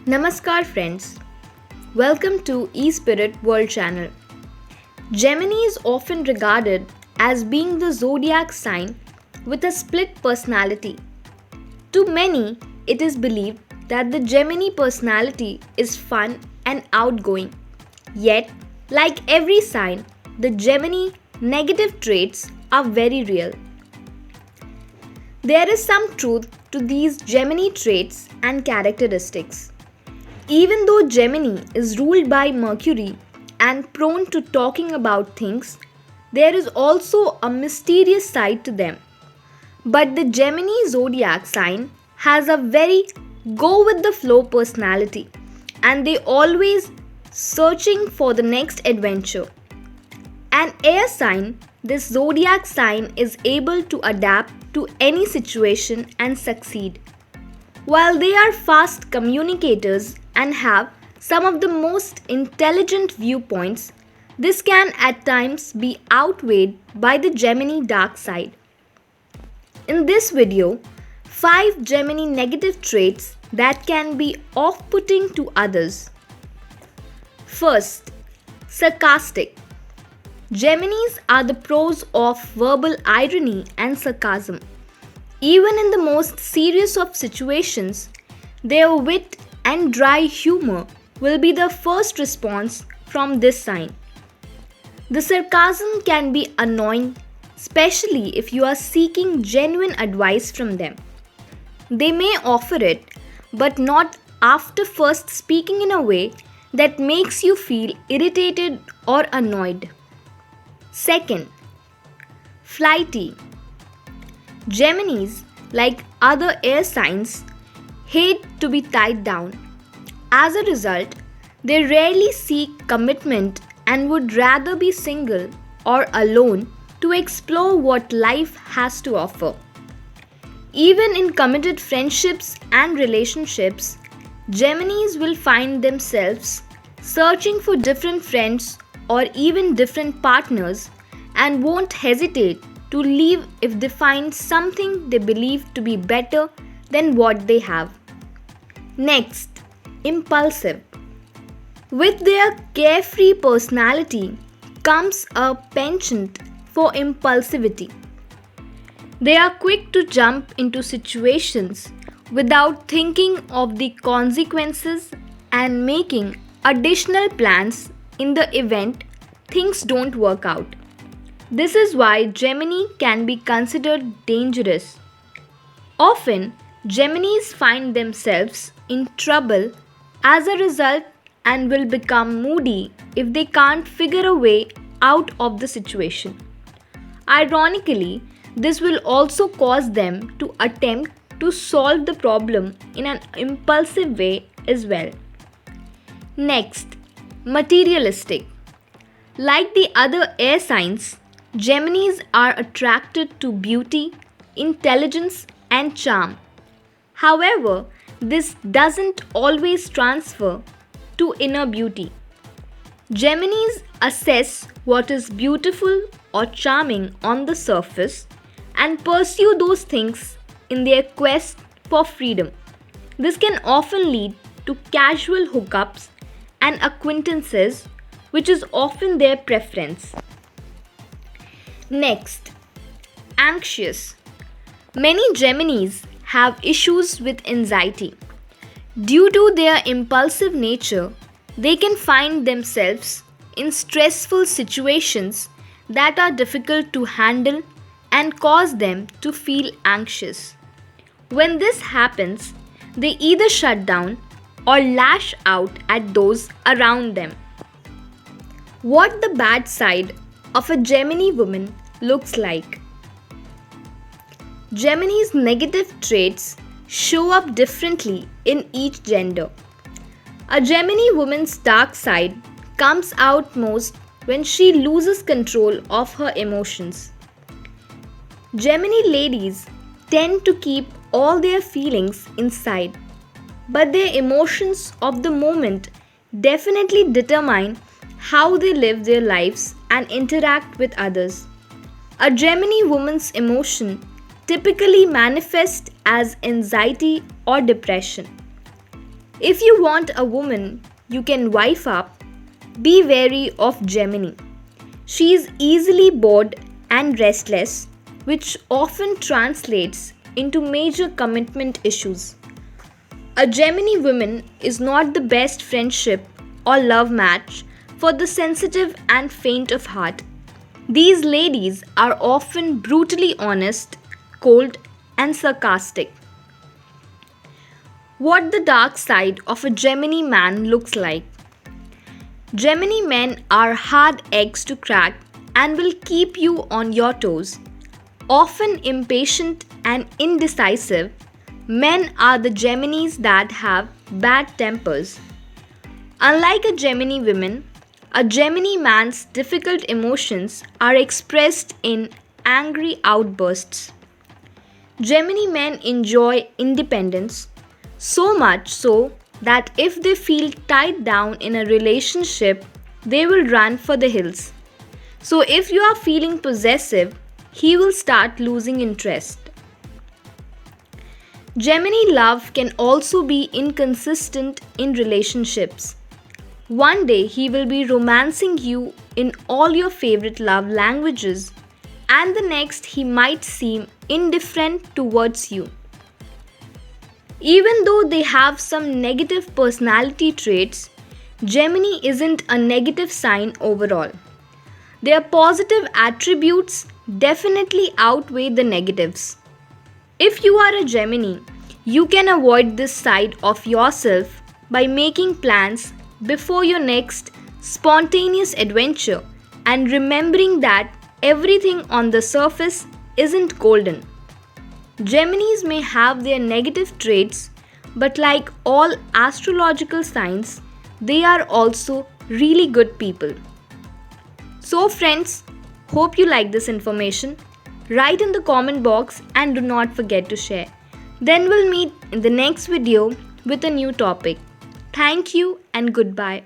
Namaskar friends. Welcome to eSpirit World Channel. Gemini is often regarded as being the zodiac sign with a split personality. To many, it is believed that the Gemini personality is fun and outgoing. Yet, like every sign, the Gemini negative traits are very real. There is some truth to these Gemini traits and characteristics. Even though Gemini is ruled by Mercury and prone to talking about things, there is also a mysterious side to them. But the Gemini zodiac sign has a very go with the flow personality and they always searching for the next adventure. An air sign, this zodiac sign is able to adapt to any situation and succeed. While they are fast communicators and have some of the most intelligent viewpoints, this can at times be outweighed by the Gemini dark side. In this video, 5 Gemini negative traits that can be off-putting to others. First, sarcastic. Geminis are the pros of verbal irony and sarcasm. Even in the most serious of situations, their wit and dry humor will be the first response from this sign. The sarcasm can be annoying, especially if you are seeking genuine advice from them. They may offer it, but not after first speaking in a way that makes you feel irritated or annoyed. Second, flighty. Geminis, like other air signs, hate to be tied down. As a result, they rarely seek commitment and would rather be single or alone to explore what life has to offer. Even in committed friendships and relationships, Geminis will find themselves searching for different friends or even different partners and won't hesitate to leave if they find something they believe to be better than what they have. Next, impulsive. With their carefree personality comes a penchant for impulsivity. They are quick to jump into situations without thinking of the consequences and making additional plans in the event things don't work out. This is why Gemini can be considered dangerous. Often, Geminis find themselves in trouble as a result and will become moody if they can't figure a way out of the situation. Ironically, this will also cause them to attempt to solve the problem in an impulsive way as well. Next, materialistic. Like the other air signs, Geminis are attracted to beauty, intelligence, and charm. However, this doesn't always transfer to inner beauty. Geminis assess what is beautiful or charming on the surface and pursue those things in their quest for freedom. This can often lead to casual hookups and acquaintances, which is often their preference. Next, anxious. Many Geminis have issues with anxiety. Due to their impulsive nature, they can find themselves in stressful situations that are difficult to handle and cause them to feel anxious. When this happens, they either shut down or lash out at those around them. What the bad side of a Gemini woman looks like. Gemini's negative traits show up differently in each gender. A Gemini woman's dark side comes out most when she loses control of her emotions. Gemini ladies tend to keep all their feelings inside, but their emotions of the moment definitely determine how they live their lives and interact with others. A Gemini woman's emotion typically manifest as anxiety or depression. If you want a woman you can wife up, be wary of Gemini. She is easily bored and restless, which often translates into major commitment issues. A Gemini woman is not the best friendship or love match for the sensitive and faint of heart. These ladies are often brutally honest, cold, and sarcastic. What the dark side of a Gemini man looks like. Gemini men are hard eggs to crack and will keep you on your toes. Often impatient and indecisive, men are the Geminis that have bad tempers. Unlike a Gemini woman, a Gemini man's difficult emotions are expressed in angry outbursts. Gemini men enjoy independence, so much so that if they feel tied down in a relationship, they will run for the hills. So, if you are feeling possessive, he will start losing interest. Gemini love can also be inconsistent in relationships. One day he will be romancing you in all your favorite love languages, and the next he might seem indifferent towards you. Even though they have some negative personality traits, Gemini isn't a negative sign overall. Their positive attributes definitely outweigh the negatives. If you are a Gemini, you can avoid this side of yourself by making plans before your next spontaneous adventure and remembering that everything on the surface isn't golden. Geminis may have their negative traits, but like all astrological signs, they are also really good people. So, friends, hope you like this information. Write in the comment box and do not forget to share. Then we'll meet in the next video with a new topic. Thank you and goodbye.